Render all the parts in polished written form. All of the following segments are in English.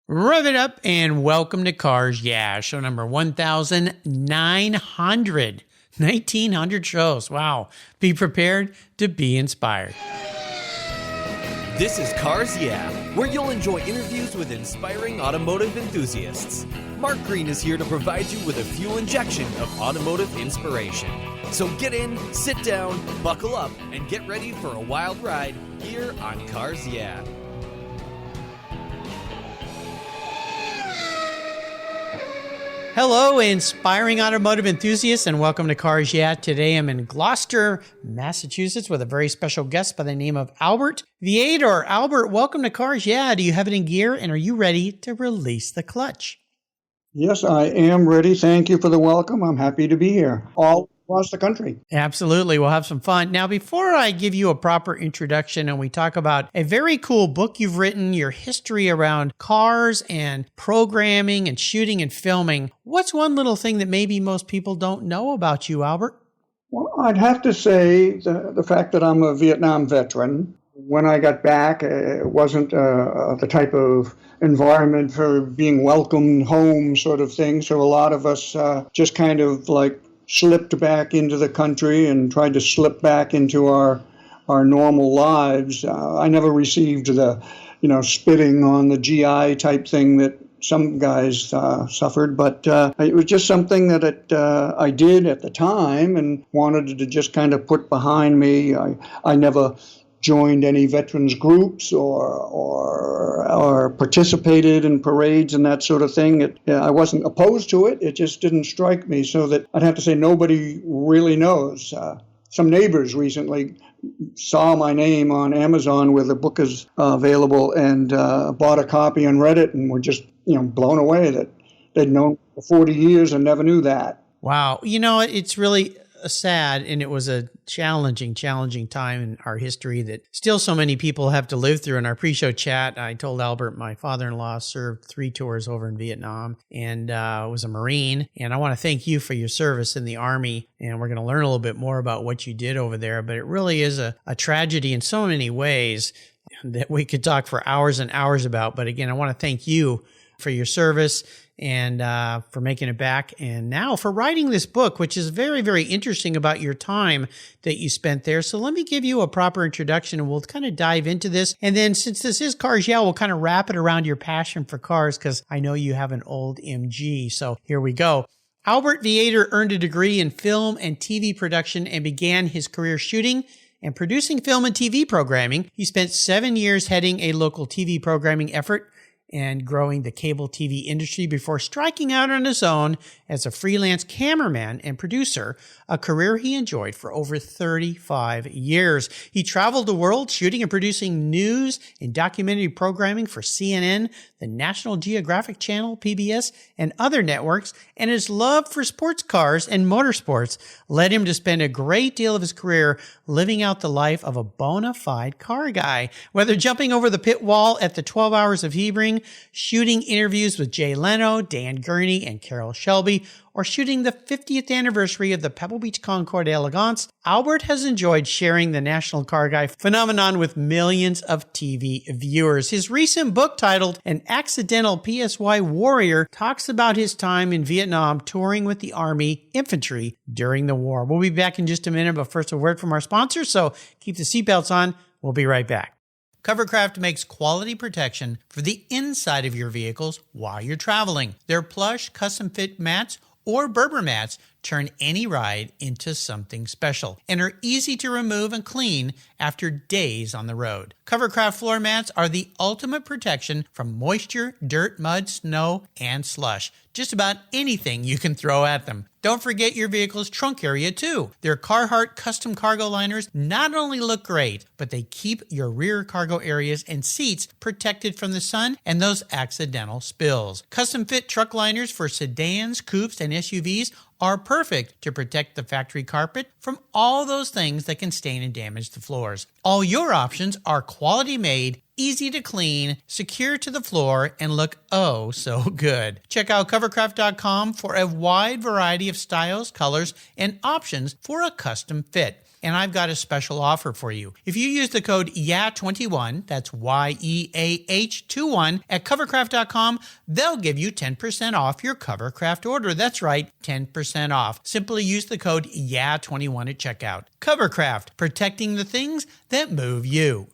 Rev it up and welcome to Cars Yeah, show number 1900. 1900 shows. Wow. Be prepared to be inspired. This is Cars Yeah, where you'll enjoy interviews with inspiring automotive enthusiasts. Mark Green is here to provide you with a fuel injection of automotive inspiration. So get in, sit down, buckle up, and get ready for a wild ride here on Cars Yeah. Hello, inspiring automotive enthusiasts, and welcome to Cars Yeah. Today I'm in Gloucester, Massachusetts with a very special guest by the name of Albert Viator. Albert, welcome to Cars Yeah. Do you have it in gear, and are you ready to release the clutch? Yes, I am ready. Thank you for the welcome. I'm happy to be here all across the country. Absolutely. We'll have some fun. Now, before I give you a proper introduction and we talk about a very cool book you've written, your history around cars and programming and shooting and filming, what's one little thing that maybe most people don't know about you, Albert? Well, I'd have to say the fact that I'm a Viet Nam veteran. When I got back, it wasn't the type of environment for being welcomed home sort of thing. So a lot of us just kind of like slipped back into the country and tried to slip back into our normal lives. I never received the, spitting on the GI type thing that some guys suffered, but it was just something that I did at the time and wanted to just kind of put behind me. I never joined any veterans groups or participated in parades and that sort of thing. I wasn't opposed to it. It just didn't strike me, so that I'd have to say nobody really knows. Some neighbors recently saw my name on Amazon where the book is available and bought a copy and read it and were just blown away that they'd known for 40 years and never knew that. Wow. It's really sad, and it was a challenging time in our history that still so many people have to live through. In our pre-show chat, I told Albert my father-in-law served 3 tours over in Viet Nam and was a Marine. And I want to thank you for your service in the Army. And we're going to learn a little bit more about what you did over there. But it really is a tragedy in so many ways that we could talk for hours and hours about. But again, I want to thank you for your service and for making it back, and now for writing this book, which is very, very interesting about your time that you spent there. So let me give you a proper introduction, and we'll kind of dive into this. And then since this is Cars Yeah, we'll kind of wrap it around your passion for cars, because I know you have an old MG. So here we go. Albert Viator earned a degree in film and TV production and began his career shooting and producing film and TV programming. He spent 7 years heading a local TV programming effort and growing the cable TV industry before striking out on his own as a freelance cameraman and producer, a career he enjoyed for over 35 years. He traveled the world shooting and producing news and documentary programming for CNN, the National Geographic Channel, PBS, and other networks, and his love for sports cars and motorsports led him to spend a great deal of his career living out the life of a bona fide car guy. Whether jumping over the pit wall at the 12 Hours of Sebring, shooting interviews with Jay Leno, Dan Gurney, and Carroll Shelby, or shooting the 50th anniversary of the Pebble Beach Concorde Elegance, Albert has enjoyed sharing the National Car Guy phenomenon with millions of TV viewers. His recent book titled An Accidental PSY Warrior talks about his time in Vietnam touring with the Army Infantry during the war. We'll be back in just a minute, but first a word from our sponsor, so keep the seatbelts on. We'll be right back. Covercraft makes quality protection for the inside of your vehicles while you're traveling. Their plush, custom-fit mats or Berber mats turn any ride into something special and are easy to remove and clean after days on the road. Covercraft floor mats are the ultimate protection from moisture, dirt, mud, snow, and slush. Just about anything you can throw at them. Don't forget your vehicle's trunk area too. Their Carhartt custom cargo liners not only look great, but they keep your rear cargo areas and seats protected from the sun and those accidental spills. Custom fit truck liners for sedans, coupes, and SUVs are perfect to protect the factory carpet from all those things that can stain and damage the floors. All your options are quality made, easy to clean, secure to the floor, and look oh so good. Check out covercraft.com for a wide variety of styles, colors, and options for a custom fit. and I've got a special offer for you. If you use the code YEAH21, that's YEAH21 at covercraft.com, they'll give you 10% off your Covercraft order. That's right, 10% off. Simply use the code YEAH21 at checkout. Covercraft, protecting the things that move you.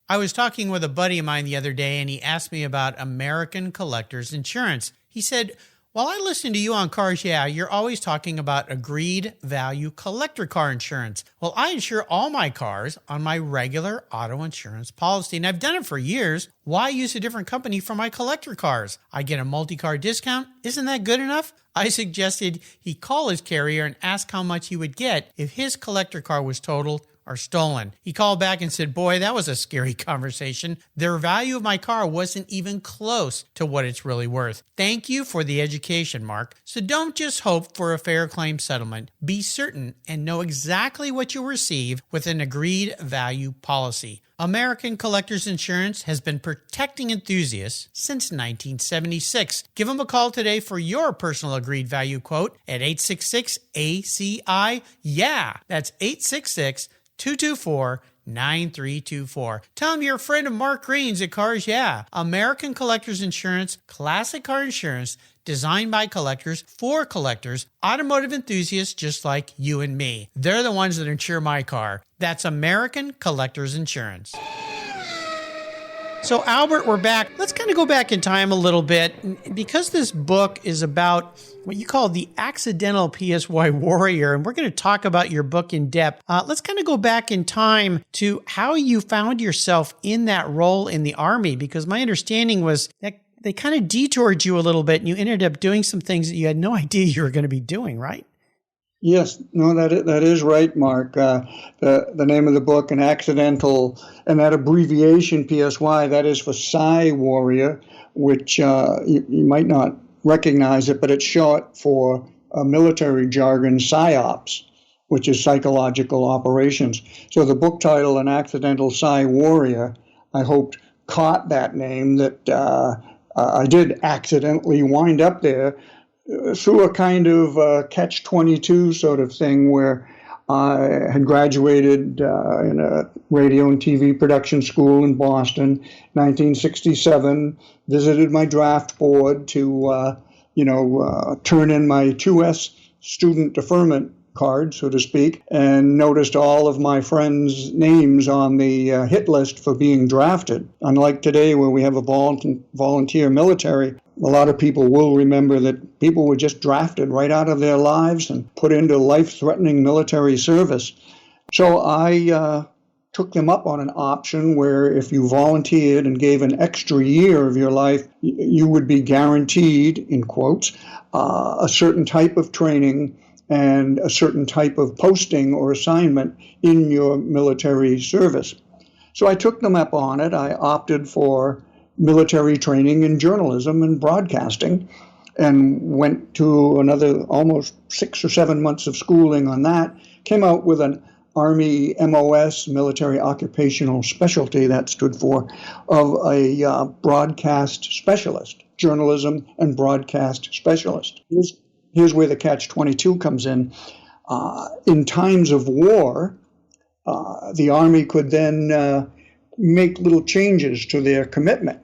I was talking with a buddy of mine the other day, and he asked me about American Collectors Insurance. He said, "While I listen to you on Cars Yeah, you're always talking about agreed value collector car insurance. Well, I insure all my cars on my regular auto insurance policy, and I've done it for years. Why use a different company for my collector cars? I get a multi-car discount. Isn't that good enough?" I suggested he call his carrier and ask how much he would get if his collector car was totaled or stolen. He called back and said, "Boy, that was a scary conversation. The value of my car wasn't even close to what it's really worth." Thank you for the education, Mark. So don't just hope for a fair claim settlement. Be certain and know exactly what you'll receive with an agreed value policy. American Collectors Insurance has been protecting enthusiasts since 1976. Give them a call today for your personal agreed value quote at 866-ACI-YEAH. That's 866-224-9324. Tell them you're a friend of Mark Green's at Cars Yeah. American Collectors Insurance, classic car insurance, designed by collectors for collectors, automotive enthusiasts just like you and me. They're the ones that insure my car. That's American Collectors Insurance. So, Albert, we're back. Let's kind of go back in time a little bit. Because this book is about what you call the accidental PSY warrior, and we're going to talk about your book in depth. Let's kind of go back in time to how you found yourself in that role in the Army, because my understanding was that they kind of detoured you a little bit, and you ended up doing some things that you had no idea you were going to be doing, right? Yes, no, that is right, Mark. The name of the book, An Accidental, and that abbreviation PSY, that is for Psy Warrior, which you might not recognize it, but it's short for military jargon, PSYOPs, which is psychological operations. So the book title, An Accidental Psy Warrior, I hoped caught that name, that I did accidentally wind up there through a kind of catch-22 sort of thing, where I had graduated in a radio and TV production school in Boston, 1967, visited my draft board to, turn in my 2S student deferment card, so to speak, and noticed all of my friends' names on the hit list for being drafted. Unlike today, where we have a volunteer military, a lot of people will remember that people were just drafted right out of their lives and put into life-threatening military service. So I took them up on an option where if you volunteered and gave an extra year of your life, you would be guaranteed, in quotes, a certain type of training and a certain type of posting or assignment in your military service. So I took them up on it. I opted for military training in journalism and broadcasting, and went to another almost 6 or 7 months of schooling on that, came out with an Army MOS, Military Occupational Specialty, that stood for, of a broadcast specialist, journalism and broadcast specialist. Here's where the catch-22 comes in. In times of war, the Army could then make little changes to their commitment.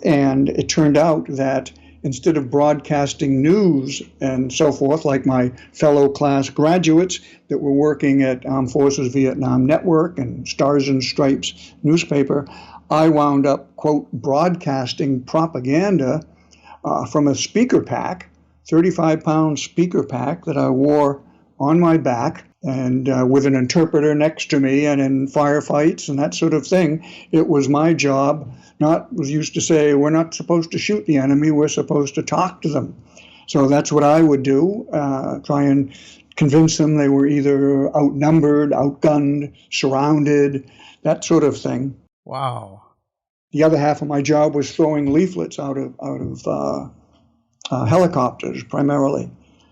And it turned out that instead of broadcasting news and so forth, like my fellow class graduates that were working at Armed Forces Viet Nam Network and Stars and Stripes newspaper, I wound up, quote, broadcasting propaganda from a speaker pack, 35-pound speaker pack that I wore on my back, and with an interpreter next to me, and in firefights and that sort of thing. It was my job. Was used to say, we're not supposed to shoot the enemy, we're supposed to talk to them. So that's what I would do, try and convince them they were either outnumbered, outgunned, surrounded, that sort of thing. Wow. The other half of my job was throwing leaflets out of helicopters, primarily.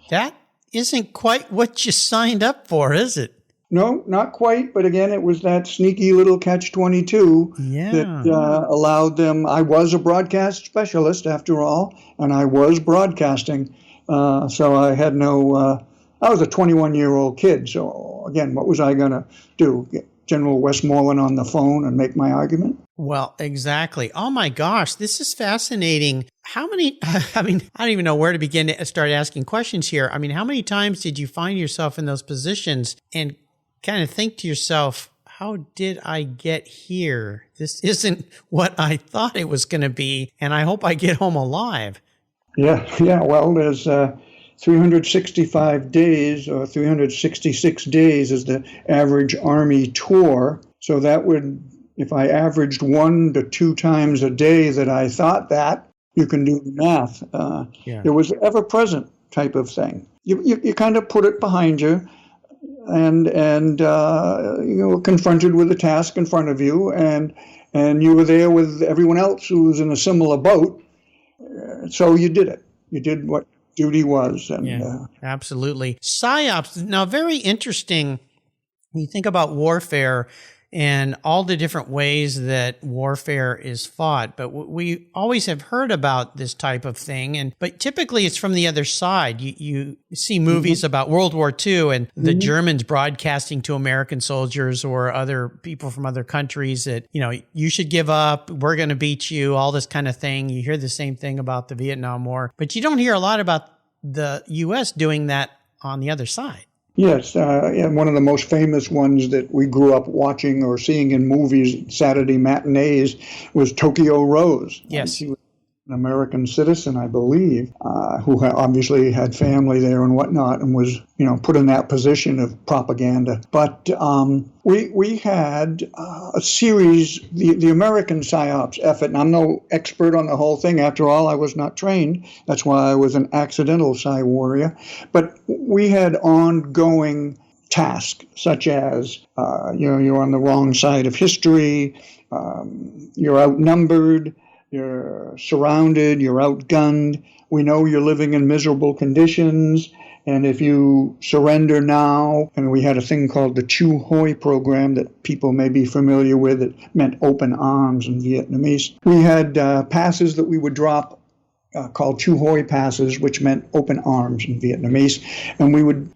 That isn't quite what you signed up for, is it? No, not quite. But again, it was that sneaky little catch-22 that allowed them. I was a broadcast specialist, after all, and I was broadcasting. So I had no I was a 21-year-old kid. So again, what was I going to do? Get General Westmoreland on the phone and make my argument? Well, exactly. Oh my gosh, this is fascinating. How many, I mean, I don't even know where to begin to start asking questions here. I mean, how many times did you find yourself in those positions and kind of think to yourself, how did I get here? This isn't what I thought it was going to be, and I hope I get home alive. Yeah. Well, there's 365 days, or 366 days is the average Army tour. So that would, if I averaged 1 to 2 times a day that I thought that, you can do the math. It was ever-present type of thing. You kind of put it behind you, and you were confronted with the task in front of you, and you were there with everyone else who was in a similar boat. So you did it. You did what duty was. And, absolutely. PSYOPs, now very interesting. When you think about warfare and all the different ways that warfare is fought, but we always have heard about this type of thing, but typically it's from the other side. You see movies about World War II and the Germans broadcasting to American soldiers or other people from other countries that, you should give up, we're going to beat you, all this kind of thing. You hear the same thing about the Vietnam War, but you don't hear a lot about the U.S. doing that on the other side. Yes, and one of the most famous ones that we grew up watching or seeing in movies, Saturday matinees, was Tokyo Rose. Yes. She was an American citizen, I believe, who obviously had family there and whatnot, and was, put in that position of propaganda. But we had a series, the American PSYOPs effort, and I'm no expert on the whole thing. After all, I was not trained. That's why I was an accidental Psy warrior. But we had ongoing tasks, such as, you're on the wrong side of history, you're outnumbered, you're surrounded, you're outgunned. We know you're living in miserable conditions. And if you surrender now, and we had a thing called the Chu Hoi program that people may be familiar with, it meant open arms in Vietnamese. We had passes that we would drop called Chu Hoi passes, which meant open arms in Vietnamese. And we would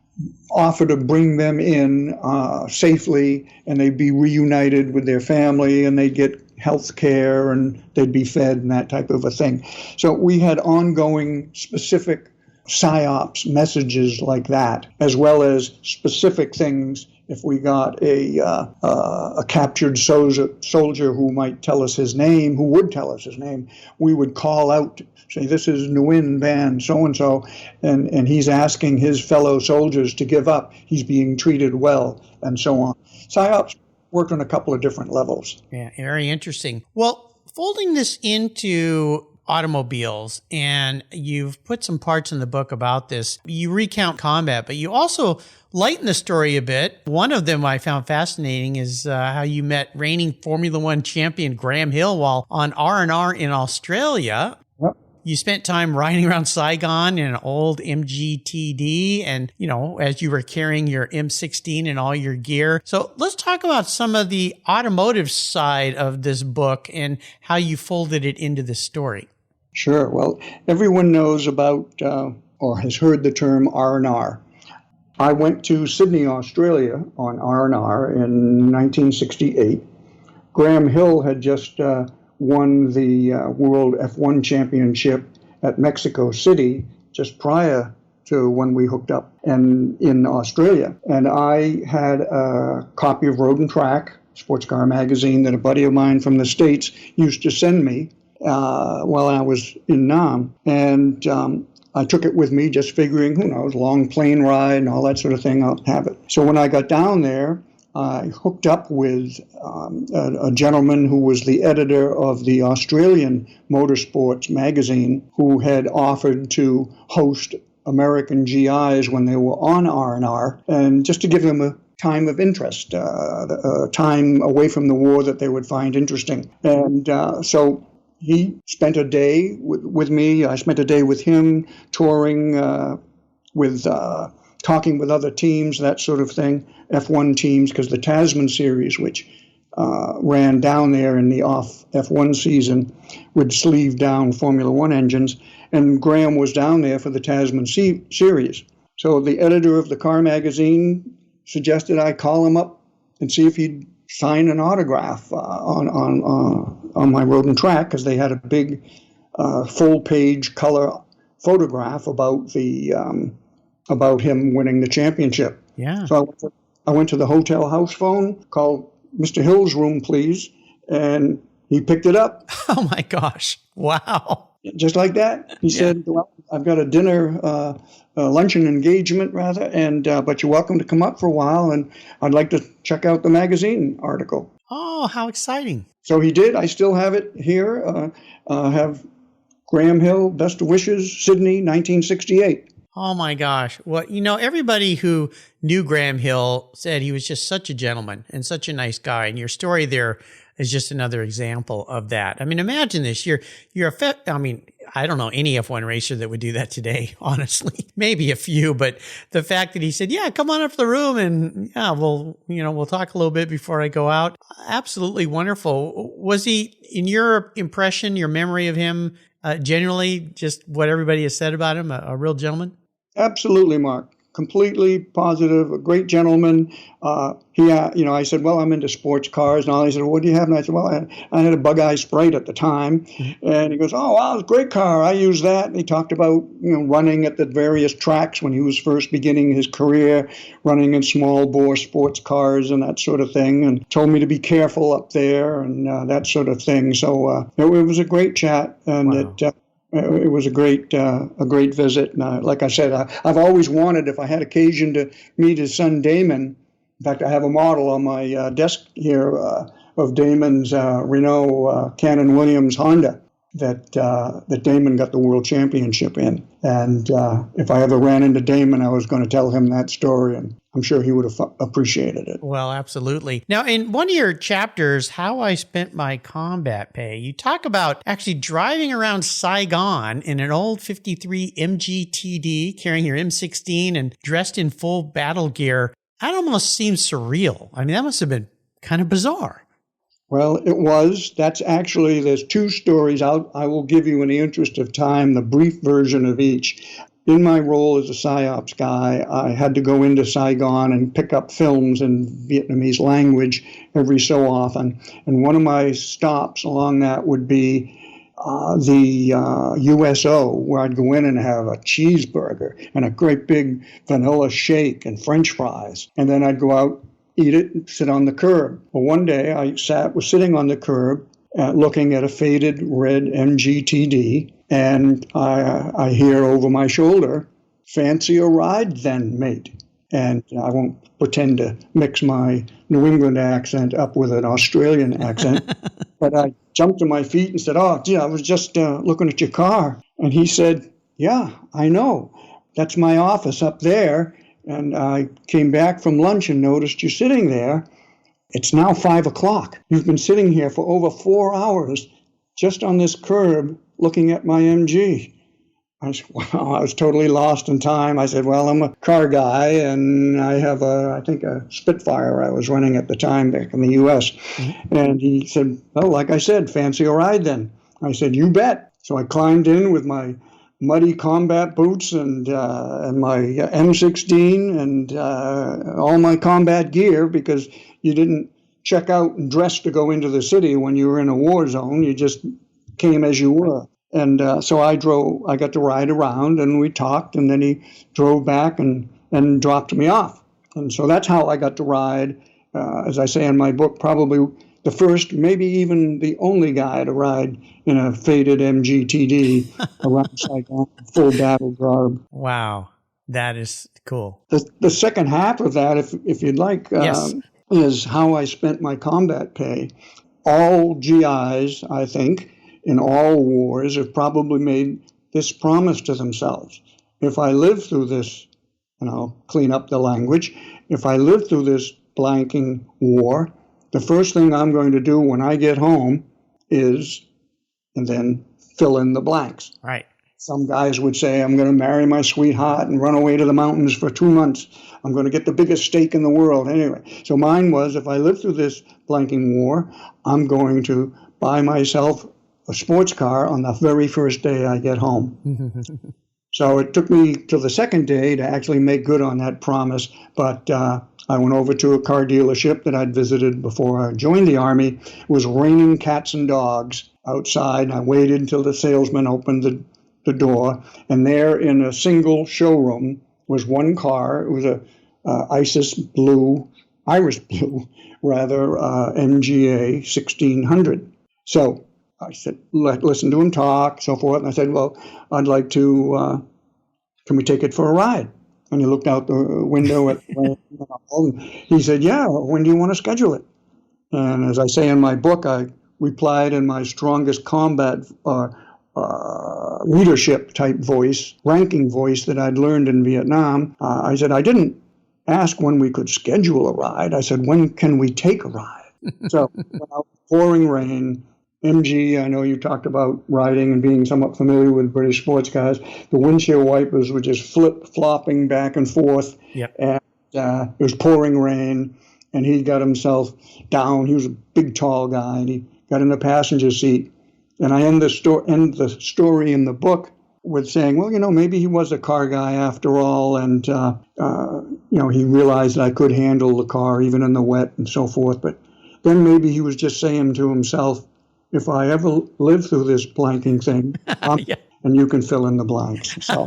offer to bring them in safely, and they'd be reunited with their family, and they'd get health care, and they'd be fed, and that type of a thing. So we had ongoing specific PSYOPs messages like that, as well as specific things. If we got a captured soldier who might tell us his name, who would tell us his name, we would call out, say, this is Nguyen Van so-and-so, and he's asking his fellow soldiers to give up. He's being treated well, and so on. PSYOPs worked on a couple of different levels. Yeah, very interesting. Well, folding this into automobiles, and you've put some parts in the book about this. You recount combat, but you also lighten the story a bit. One of them I found fascinating is how you met reigning Formula One champion Graham Hill while on R&R in Australia. Yep. You spent time riding around Saigon in an old MGTD and, as you were carrying your M16 and all your gear. So let's talk about some of the automotive side of this book and how you folded it into the story. Sure. Well, everyone knows about or has heard the term R&R. I went to Sydney, Australia on R&R in 1968. Graham Hill had just won the World F1 Championship at Mexico City just prior to when we hooked up and in Australia. And I had a copy of Road and Track, sports car magazine that a buddy of mine from the States used to send me while I was in Nam. And I took it with me, just figuring, who knows, long plane ride and all that sort of thing, I'll have it. So when I got down there, I hooked up with a gentleman who was the editor of the Australian Motorsports magazine, who had offered to host American GIs when they were on R&R, and just to give them a time of interest, a time away from the war that they would find interesting. And so he spent a day with me. I spent a day with him, touring talking with other teams, that sort of thing, F1 teams, because the Tasman series, which ran down there in the off F1 season, would sleeve down Formula One engines, and Graham was down there for the Tasman series. So the editor of the car magazine suggested I call him up and see if he'd sign an autograph on my Road and Track, because they had a big full-page color photograph about him winning the championship. Yeah. So I went to the hotel house phone, called Mr. Hill's room, please, and he picked it up. Oh my gosh! Wow. Just like that. He said, "Well, I've got a dinner, luncheon engagement rather, and but you're welcome to come up for a while, and I'd like to check out the magazine article." Oh, how exciting! So he did. I still have it here. Have Graham Hill, best wishes, Sydney, 1968. Oh my gosh. Well, everybody who knew Graham Hill said he was just such a gentleman and such a nice guy. And your story there is just another example of that. I mean, imagine this. I don't know any F1 racer that would do that today, honestly. Maybe a few, but the fact that he said, yeah, come on up to the room and we'll talk a little bit before I go out. Absolutely wonderful. Was he, in your impression, your memory of him, generally just what everybody has said about him, a real gentleman? Absolutely, Mark. Completely positive, a great gentleman. I said, well, I'm into sports cars and all. He said, well, what do you have? And I said, well, I had a Bug-Eye Sprite at the time. Mm-hmm. And he goes, oh, wow, it's a great car. I use that. And he talked about, running at the various tracks when he was first beginning his career, running in small bore sports cars and that sort of thing, and told me to be careful up there and that sort of thing. So it was a great chat, and wow. It was a great visit. Like I said, I've always wanted, if I had occasion, to meet his son Damon. In fact, I have a model on my desk here of Damon's Renault Cannon Williams Honda that Damon got the world championship in. And if I ever ran into Damon, I was going to tell him that story, and I'm sure he would have appreciated it. Well, absolutely. Now, in one of your chapters, How I Spent My Combat Pay, you talk about actually driving around Saigon in an old 53 MGTD, carrying your M16 and dressed in full battle gear. That almost seems surreal. I mean, that must have been kind of bizarre. Well, it was. There's two stories. I will give you, in the interest of time, the brief version of each. In my role as a PSYOPs guy, I had to go into Saigon and pick up films in Vietnamese language every so often. And one of my stops along that would be the USO, where I'd go in and have a cheeseburger and a great big vanilla shake and French fries. And then I'd go out, eat it, and sit on the curb. Well, one day I was sitting on the curb looking at a faded red MGTD, and I hear over my shoulder, "Fancy a ride then, mate?" And I won't pretend to mix my New England accent up with an Australian accent, but I jumped to my feet and said, "Oh, gee, I was just looking at your car." And he said, "Yeah, I know. That's my office up there. And I came back from lunch and noticed you sitting there. It's now 5 o'clock. You've been sitting here for over 4 hours just on this curb looking at my MG." I said, wow, I was totally lost in time. I said, well, I'm a car guy, and I have I think a Spitfire I was running at the time back in the U.S. Mm-hmm. And he said, well, like I said, fancy a ride then? I said, you bet. So I climbed in with my muddy combat boots and my M16 and all my combat gear, because you didn't check out and dress to go into the city when you were in a war zone. You just came as you were. And so I got to ride around, and we talked, and then he drove back and dropped me off. And so that's how I got to ride, as I say in my book, probably the first, maybe even the only guy to ride in a faded MGTD around Saigon, full battle garb. Wow, that is cool. The second half of that, if you'd like, yes, is how I spent my combat pay. All GIs, I think, in all wars have probably made this promise to themselves. If I live through this, and I'll clean up the language, if I live through this blanking war, the first thing I'm going to do when I get home is, and then fill in the blanks. Right. Some guys would say, I'm going to marry my sweetheart and run away to the mountains for 2 months. I'm going to get the biggest steak in the world. Anyway, so mine was, if I live through this blanking war, I'm going to buy myself a sports car on the very first day I get home. So it took me till the second day to actually make good on that promise. But I went over to a car dealership that I'd visited before I joined the Army. It was raining cats and dogs outside, and I waited until the salesman opened the door. And there in a single showroom was one car. It was a Iris blue, MGA 1600. So I said, listen to him talk, so forth. And I said, well, I'd like to, can we take it for a ride? And he looked out the window at and he said, yeah, when do you want to schedule it? And as I say in my book, I replied in my strongest combat leadership type voice, ranking voice that I'd learned in Vietnam. I said, I didn't ask when we could schedule a ride. I said, when can we take a ride? So pouring rain, MG, I know you talked about riding and being somewhat familiar with British sports cars. The windshield wipers were just flip-flopping back and forth. Yep. And it was pouring rain, and he got himself down. He was a big, tall guy, and he got in the passenger seat. And I end the story in the book with saying, well, maybe he was a car guy after all, and, he realized that I could handle the car even in the wet and so forth. But then maybe he was just saying to himself, if I ever live through this blanking thing, and you can fill in the blanks. So,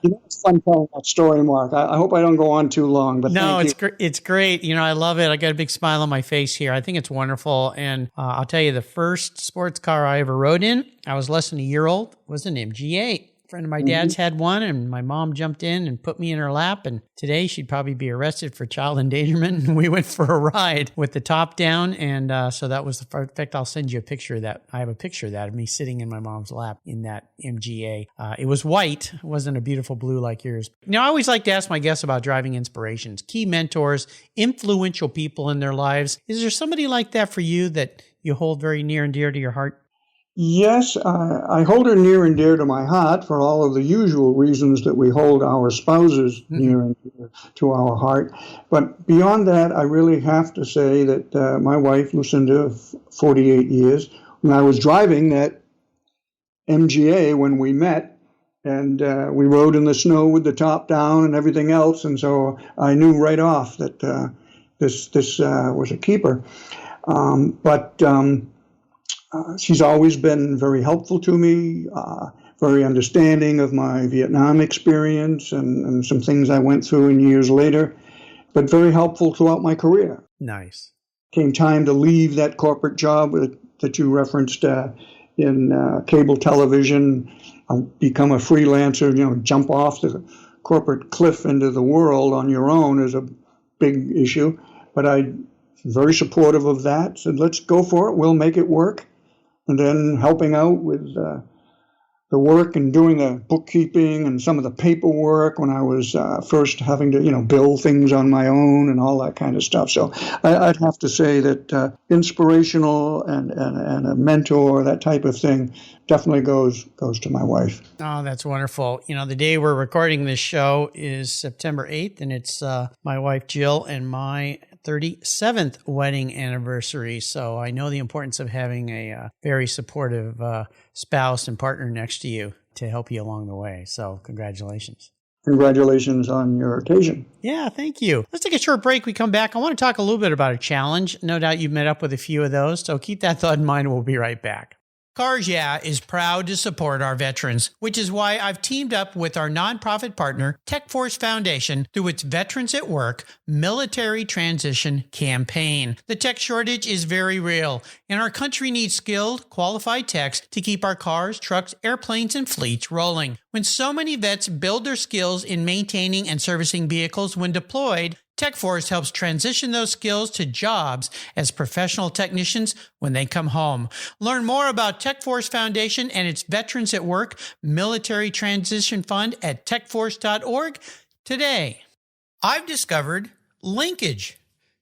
it's fun telling that story, Mark. I hope I don't go on too long, but no, it's great. I love it. I got a big smile on my face here. I think it's wonderful. And I'll tell you, the first sports car I ever rode in, I was less than a year old, was an MG8. A friend of my dad's had one, and my mom jumped in and put me in her lap. And today she'd probably be arrested for child endangerment. And we went for a ride with the top down. And so that was the first. In fact, I'll send you a picture of that. I have a picture of that, of me sitting in my mom's lap in that MGA. It was white. It wasn't a beautiful blue like yours. I always like to ask my guests about driving inspirations, key mentors, influential people in their lives. Is there somebody like that for you that you hold very near and dear to your heart? Yes, I hold her near and dear to my heart for all of the usual reasons that we hold our spouses near and dear to our heart. But beyond that, I really have to say that my wife, Lucinda, 48 years, when I was driving that MGA when we met, and we rode in the snow with the top down and everything else, and so I knew right off that this was a keeper. She's always been very helpful to me, very understanding of my Vietnam experience and some things I went through in years later, but very helpful throughout my career. Nice. Came time to leave that corporate job that you referenced in cable television, become a freelancer, jump off the corporate cliff into the world on your own is a big issue. But I'm very supportive of that, said, let's go for it, we'll make it work. And then helping out with the work and doing the bookkeeping and some of the paperwork when I was first having to, bill things on my own and all that kind of stuff. So I'd have to say that inspirational and a mentor, that type of thing, definitely goes to my wife. Oh, that's wonderful. The day we're recording this show is September 8th, and it's my wife Jill and my 37th wedding anniversary. So I know the importance of having a very supportive spouse and partner next to you to help you along the way. So congratulations. Congratulations on your occasion. Yeah, thank you. Let's take a short break. We come back. I want to talk a little bit about a challenge. No doubt you've met up with a few of those. So keep that thought in mind. We'll be right back. Cars Yeah is proud to support our veterans, which is why I've teamed up with our nonprofit partner, TechForce Foundation, through its Veterans at Work Military Transition Campaign. The tech shortage is very real, and our country needs skilled, qualified techs to keep our cars, trucks, airplanes, and fleets rolling. When so many vets build their skills in maintaining and servicing vehicles when deployed, TechForce helps transition those skills to jobs as professional technicians when they come home. Learn more about TechForce Foundation and its Veterans at Work Military Transition Fund at techforce.org today. I've discovered Linkage.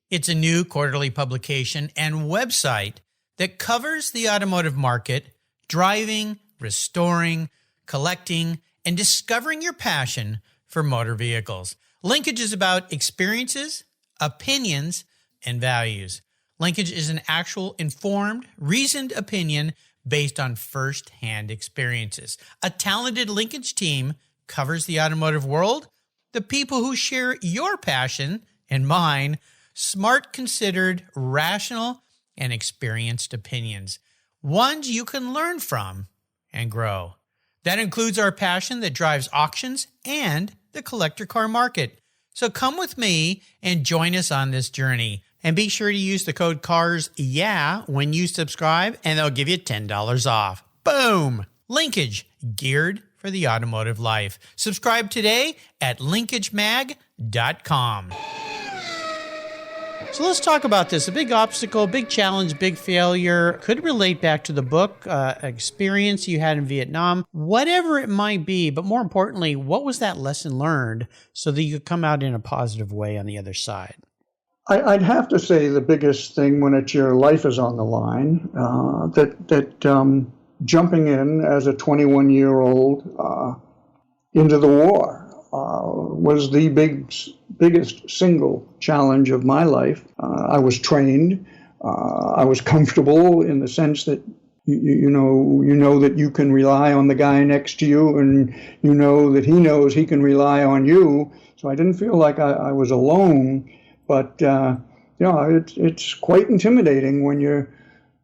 It's a new quarterly publication and website that covers the automotive market, driving, restoring, collecting, and discovering your passion for motor vehicles. Linkage is about experiences, opinions, and values. Linkage is an actual informed, reasoned opinion based on first-hand experiences. A talented linkage team covers the automotive world, the people who share your passion and mine, smart, considered, rational, and experienced opinions, ones you can learn from and grow. That includes our passion that drives auctions and the collector car market. So come with me and join us on this journey. And be sure to use the code CARSYEAH when you subscribe, and they'll give you $10 off. Boom! Linkage, geared for the automotive life. Subscribe today at linkagemag.com. So let's talk about this. A big obstacle, big challenge, big failure could relate back to the book, experience you had in Vietnam, whatever it might be. But more importantly, what was that lesson learned so that you could come out in a positive way on the other side? I'd have to say the biggest thing when it's your life is on the line, that jumping in as a 21-year-old into the war was the biggest single challenge of my life. I was trained. I was comfortable in the sense that you know that you can rely on the guy next to you, and you know that he knows he can rely on you. So I didn't feel like I was alone. But it's quite intimidating when you're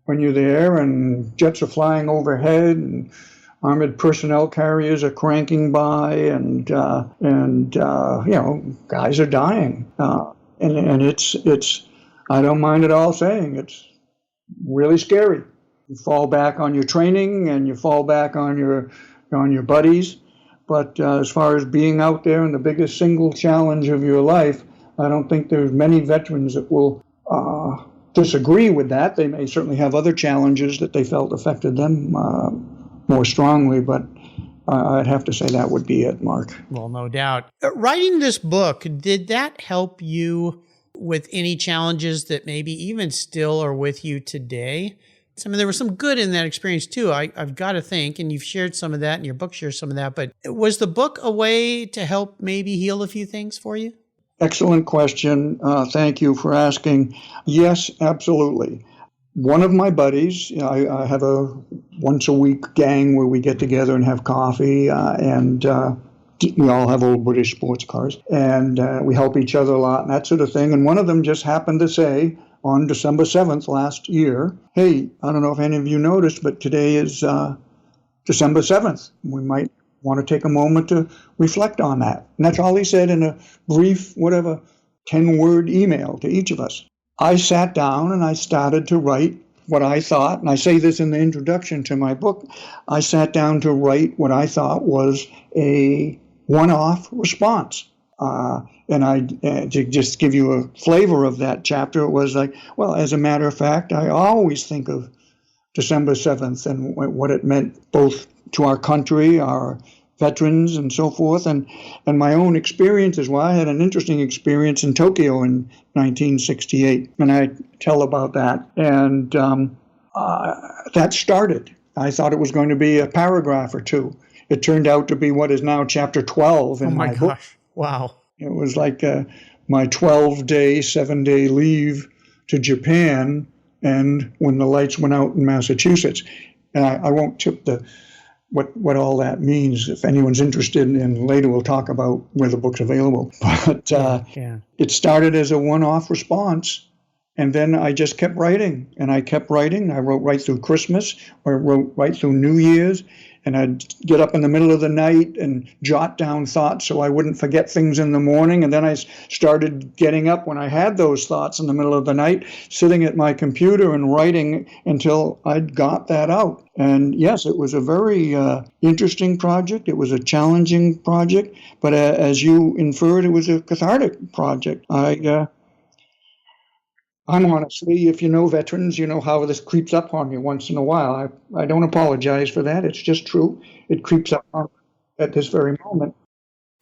there and jets are flying overhead and armored personnel carriers are cranking by, and guys are dying, and it's I don't mind at all saying it's really scary. You fall back on your training and you fall back on your buddies, but as far as being out there and the biggest single challenge of your life, I don't think there's many veterans that will disagree with that. They may certainly have other challenges that they felt affected them more strongly, but I'd have to say that would be it, Mark. Well, no doubt. Writing this book, did that help you with any challenges that maybe even still are with you today? I mean, there was some good in that experience too. I've got to think, and you've shared some of that, and your book shares some of that, but was the book a way to help maybe heal a few things for you? Excellent question. Thank you for asking. Yes, absolutely. One of my buddies, I have a once-a-week gang where we get together and have coffee, and we all have old British sports cars, and we help each other a lot and that sort of thing. And one of them just happened to say on December 7th last year, hey, I don't know if any of you noticed, but today is December 7th. We might want to take a moment to reflect on that. And that's all he said in a brief, 10-word email to each of us. I sat down and I started to write what I thought, and I say this in the introduction to my book, I sat down to write what I thought was a one-off response. And to just give you a flavor of that chapter, it was like, well, as a matter of fact, I always think of December 7th and what it meant both to our country, our veterans, and so forth, and my own experiences. Well, I had an interesting experience in Tokyo in 1968, and I tell about that. And that started. I thought it was going to be a paragraph or two. It turned out to be what is now chapter 12 in my book. Wow. It was like my 12-day, 7-day leave to Japan, and when the lights went out in Massachusetts. And I won't tip what all that means. If anyone's interested, and later we'll talk about where the book's available. But It started as a one-off response, and then I just kept writing, and I kept writing. I wrote right through Christmas, or wrote right through New Year's, and I'd get up in the middle of the night and jot down thoughts so I wouldn't forget things in the morning. And then I started getting up when I had those thoughts in the middle of the night, sitting at my computer and writing until I'd got that out. And yes, it was a very interesting project. It was a challenging project, but as you inferred, it was a cathartic project. I'm honestly, if you know veterans, you know how this creeps up on you once in a while. I don't apologize for that. It's just true. It creeps up on me at this very moment.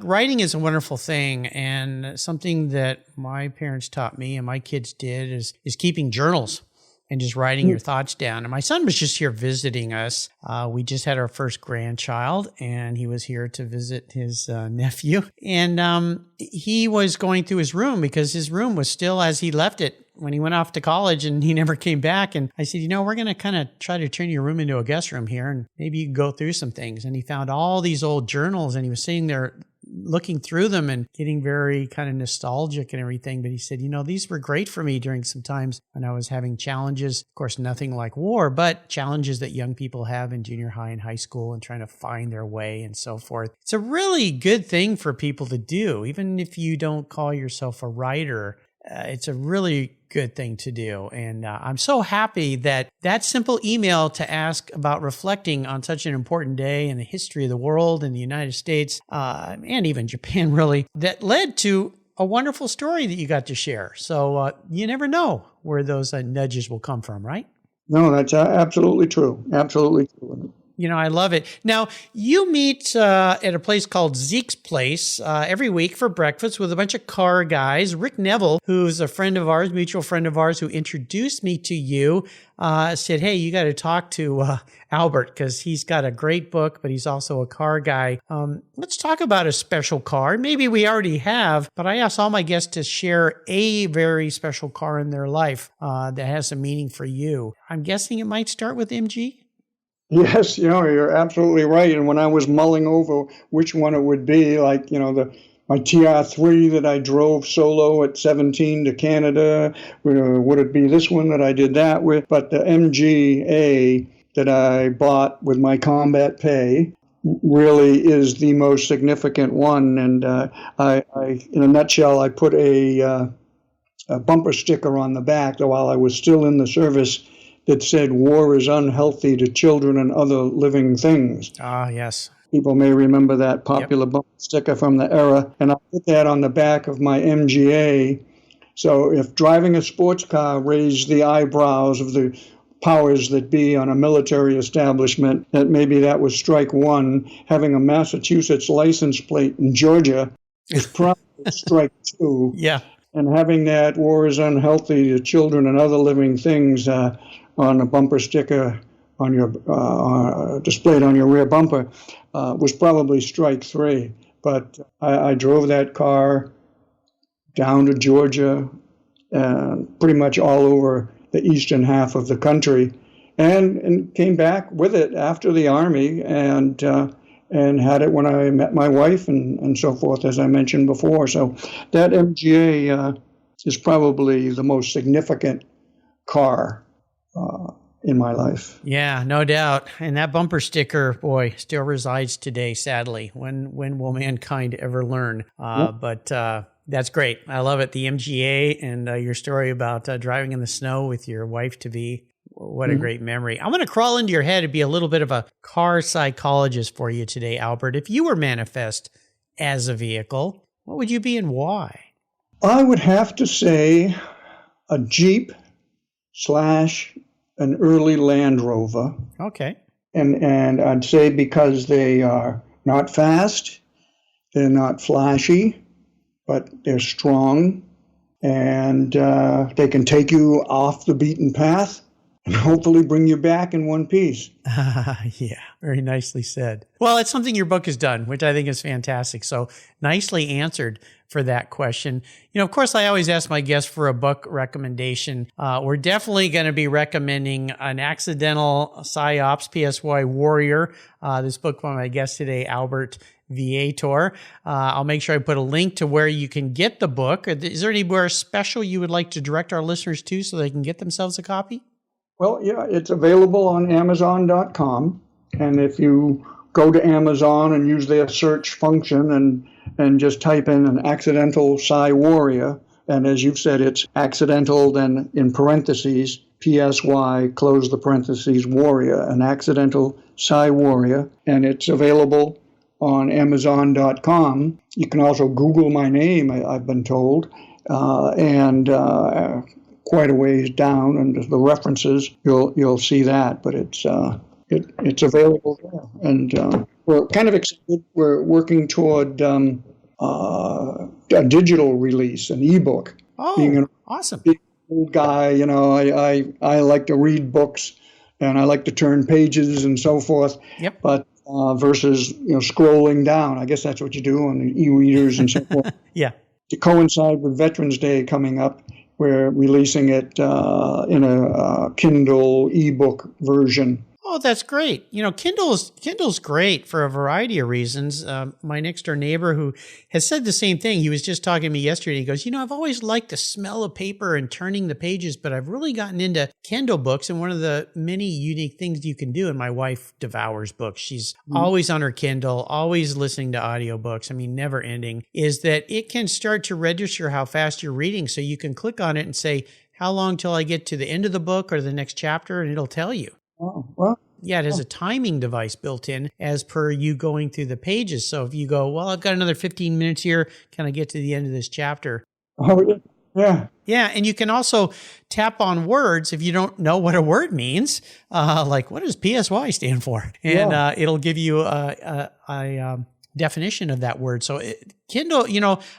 Writing is a wonderful thing, and something that my parents taught me and my kids did is keeping journals. and just writing your thoughts down. And my son was just here visiting us. We just had our first grandchild, and he was here to visit his nephew. And he was going through his room because his room was still as he left it when he went off to college, and he never came back. And I said, we're going to kind of try to turn your room into a guest room here, and maybe you can go through some things. And he found all these old journals, and he was sitting there looking through them and getting very kind of nostalgic and everything. But he said, these were great for me during some times when I was having challenges. Of course, nothing like war, but challenges that young people have in junior high and high school and trying to find their way and so forth. It's a really good thing for people to do, even if you don't call yourself a writer. It's a really good thing to do. And I'm so happy that simple email to ask about reflecting on such an important day in the history of the world and the United States, and even Japan, really, that led to a wonderful story that you got to share. So you never know where those nudges will come from, right? No, that's absolutely true. Absolutely true. I love it. Now, you meet at a place called Zeke's Place every week for breakfast with a bunch of car guys. Rick Neville, who's a friend of ours, mutual friend of ours, who introduced me to you, said, hey, you got to talk to Albert because he's got a great book, but he's also a car guy. Let's talk about a special car. Maybe we already have, but I asked all my guests to share a very special car in their life that has some meaning for you. I'm guessing it might start with MG? Yes, you're absolutely right. And when I was mulling over which one it would be, like, my TR3 that I drove solo at 17 to Canada, would it be this one that I did that with? But the MGA that I bought with my combat pay really is the most significant one. And I in a nutshell, I put a bumper sticker on the back while I was still in the service that said, "War is unhealthy to children and other living things." Ah, yes. People may remember that popular bumper sticker from the era. And I put that on the back of my MGA. So if driving a sports car raised the eyebrows of the powers that be on a military establishment, that maybe that was strike one. Having a Massachusetts license plate in Georgia is probably strike two. Yeah. And having that "War is unhealthy to children and other living things" on a bumper sticker on your displayed on your rear bumper was probably strike three. But I drove that car down to Georgia and pretty much all over the eastern half of the country, and came back with it after the Army and had it when I met my wife and so forth, as I mentioned before. So that MGA is probably the most significant car in my life. Yeah, no doubt. And that bumper sticker, boy, still resides today, sadly. When will mankind ever learn? But that's great. I love it. The MGA and your story about driving in the snow with your wife-to-be. What a great memory. I'm going to crawl into your head and be a little bit of a car psychologist for you today, Albert. If you were manifest as a vehicle, what would you be and why? I would have to say a Jeep / an early Land Rover. Okay. And I'd say because they are not fast, they're not flashy, but they're strong, and they can take you off the beaten path and hopefully bring you back in one piece. Yeah, very nicely said. Well, it's something your book has done, which I think is fantastic. So nicely answered for that question. Of course, I always ask my guests for a book recommendation. We're definitely going to be recommending An Accidental PSYOPS, PSY Warrior. This book by my guest today, Albert Viator. I'll make sure I put a link to where you can get the book. Is there anywhere special you would like to direct our listeners to so they can get themselves a copy? Well, yeah, it's available on Amazon.com. And if you go to Amazon and use their search function and just type in An Accidental PSY Warrior, and as you've said, it's accidental, then in parentheses, PSY, close the parentheses, Warrior, An Accidental PSY Warrior, and it's available on Amazon.com. You can also Google my name, I've been told, and quite a ways down, and the references, you'll see that. But it's available there, and we're kind of excited. We're working toward a digital release, an ebook. Oh, awesome! old guy, I like to read books and I like to turn pages and so forth. Yep. But versus scrolling down, I guess that's what you do on the e-readers and so forth. Yeah. To coincide with Veterans Day coming up, we're releasing it in a Kindle ebook version. Oh, that's great. Kindle's great for a variety of reasons. My next door neighbor who has said the same thing, he was just talking to me yesterday. He goes, I've always liked the smell of paper and turning the pages, but I've really gotten into Kindle books. And one of the many unique things you can do, and my wife devours books. She's always on her Kindle, always listening to audiobooks. Never ending, is that it can start to register how fast you're reading. So you can click on it and say, how long till I get to the end of the book or the next chapter? And it'll tell you. Oh, well. Yeah, it has a timing device built in as per you going through the pages. So if you go, well, I've got another 15 minutes here, can I get to the end of this chapter? Oh, yeah. Yeah, and you can also tap on words if you don't know what a word means, like what does PSY stand for? And it'll give you a definition of that word. So Kindle,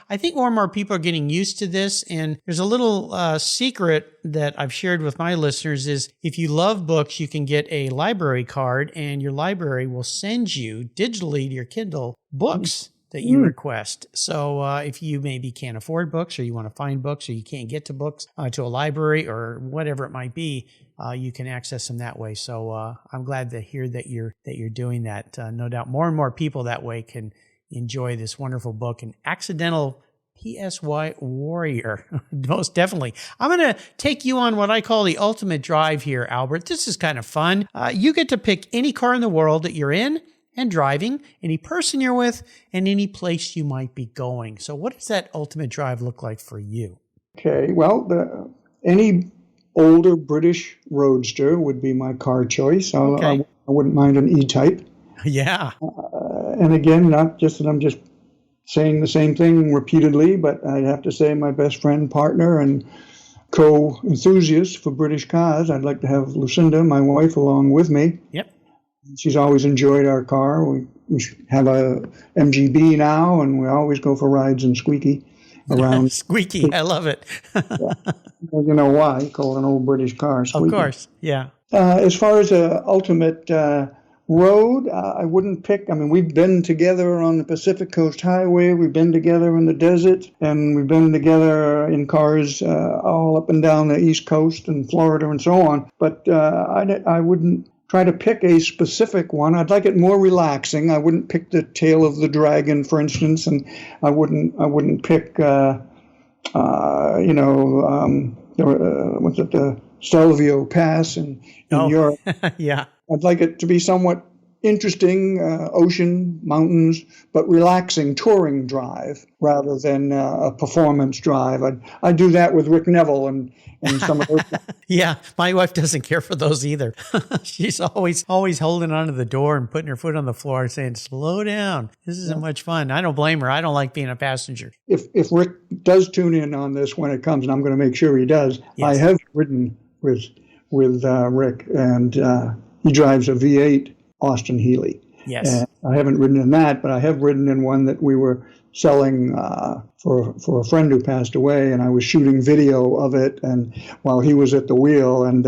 I think more and more people are getting used to this. And there's a little secret that I've shared with my listeners is if you love books, you can get a library card and your library will send you digitally to your Kindle books that you request. So if you maybe can't afford books or you want to find books or you can't get to books to a library or whatever it might be, you can access them that way. So I'm glad to hear that you're doing that. No doubt more and more people that way can enjoy this wonderful book, An Accidental PSY Warrior. Most definitely. I'm going to take you on what I call the ultimate drive here, Albert. This is kind of fun. You get to pick any car in the world that you're in and driving, any person you're with, and any place you might be going. So what does that ultimate drive look like for you? Okay, well, any older British Roadster would be my car choice. I wouldn't mind an E-Type. Yeah. And again, not just that I'm just saying the same thing repeatedly, but I'd have to say my best friend, partner, and co-enthusiast for British cars, I'd like to have Lucinda, my wife, along with me. Yep. She's always enjoyed our car. We have a MGB now, and we always go for rides in Squeaky around. Squeaky, I love it. Yeah. You know why? Call it an old British car, Squeaky. Of course, yeah. As far as the ultimate road, I wouldn't pick. We've been together on the Pacific Coast Highway. We've been together in the desert, and we've been together in cars all up and down the East Coast and Florida and so on. But I wouldn't try to pick a specific one. I'd like it more relaxing. I wouldn't pick the Tail of the Dragon, for instance, and I wouldn't pick the Stelvio Pass in Europe. Yeah. I'd like it to be somewhat interesting, ocean, mountains, but relaxing touring drive rather than a performance drive. I do that with Rick Neville and some of those. Yeah, my wife doesn't care for those either. She's always holding onto the door and putting her foot on the floor and saying, slow down. This isn't much fun. I don't blame her. I don't like being a passenger. If Rick does tune in on this when it comes, and I'm going to make sure he does, yes. I have ridden with Rick, and he drives a V8 Austin Healey. Yes. And I haven't ridden in that, but I have ridden in one that we were selling for a friend who passed away, and I was shooting video of it, and while he was at the wheel, and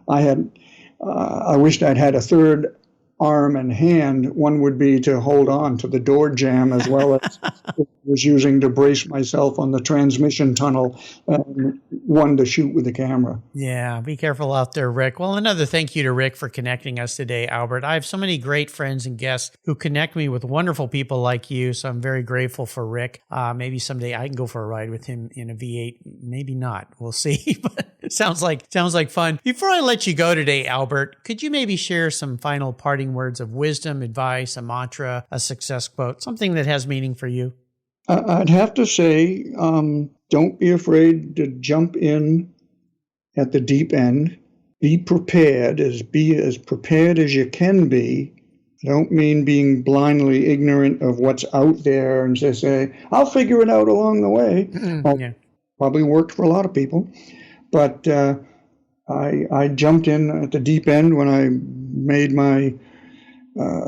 I wished I'd had a third arm and hand. One would be to hold on to the door jamb as well as I was using to brace myself on the transmission tunnel, and one to shoot with the camera. Yeah, be careful out there, Rick. Well, another thank you to Rick for connecting us today, Albert. I have so many great friends and guests who connect me with wonderful people like you, so I'm very grateful for Rick. Maybe someday I can go for a ride with him in a V8. Maybe not. We'll see. But it sounds like fun. Before I let you go today, Albert, could you maybe share some final parting words of wisdom, advice, a mantra, a success quote, something that has meaning for you? I'd have to say, don't be afraid to jump in at the deep end. Be prepared as prepared as you can be. I don't mean being blindly ignorant of what's out there and just say, I'll figure it out along the way. Yeah. Probably worked for a lot of people. But I jumped in at the deep end when I made my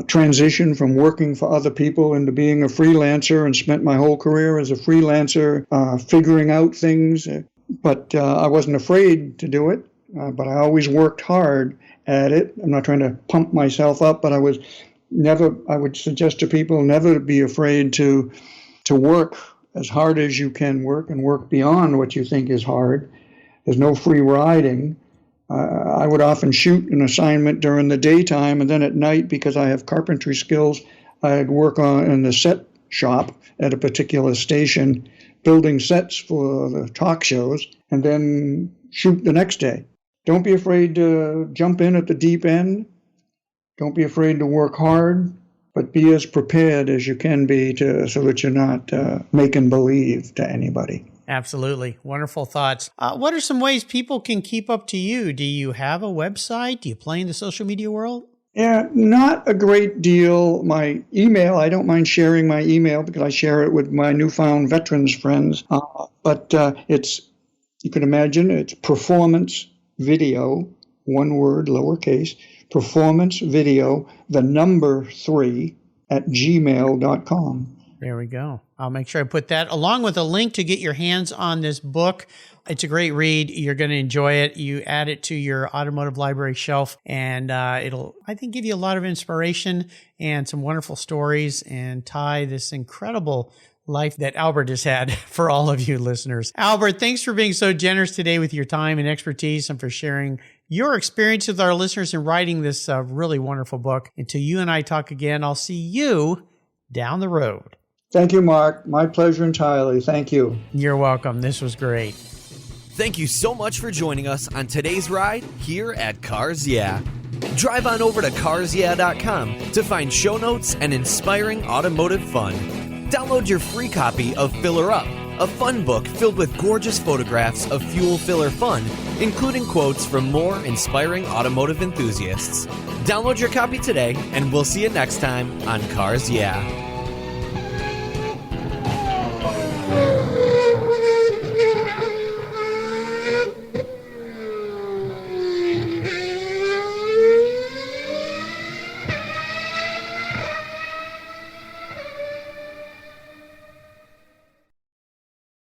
transition from working for other people into being a freelancer, and spent my whole career as a freelancer, figuring out things, but I wasn't afraid to do it. But I always worked hard at it. I'm not trying to pump myself up, but I would suggest to people never be afraid to work as hard as you can work and work beyond what you think is hard. There's no free riding. I would often shoot an assignment during the daytime, and then at night, because I have carpentry skills, I'd work in the set shop at a particular station, building sets for the talk shows, and then shoot the next day. Don't be afraid to jump in at the deep end. Don't be afraid to work hard, but be as prepared as you can be so that you're not making believe to anybody. Absolutely. Wonderful thoughts. What are some ways people can keep up to you? Do you have a website? Do you play in the social media world? Yeah, not a great deal. My email, I don't mind sharing my email because I share it with my newfound veterans friends. But you can imagine, it's performance video, one word, lowercase, performance video, the number 3 at gmail.com. There we go. I'll make sure I put that along with a link to get your hands on this book. It's a great read. You're going to enjoy it. You add it to your automotive library shelf, and it'll, I think, give you a lot of inspiration and some wonderful stories and tie this incredible life that Albert has had for all of you listeners. Albert, thanks for being so generous today with your time and expertise and for sharing your experience with our listeners in writing this really wonderful book. Until you and I talk again, I'll see you down the road. Thank you, Mark. My pleasure entirely. Thank you. You're welcome. This was great. Thank you so much for joining us on today's ride here at Cars Yeah. Drive on over to carsyeah.com to find show notes and inspiring automotive fun. Download your free copy of Filler Up, a fun book filled with gorgeous photographs of fuel filler fun, including quotes from more inspiring automotive enthusiasts. Download your copy today, and we'll see you next time on Cars Yeah.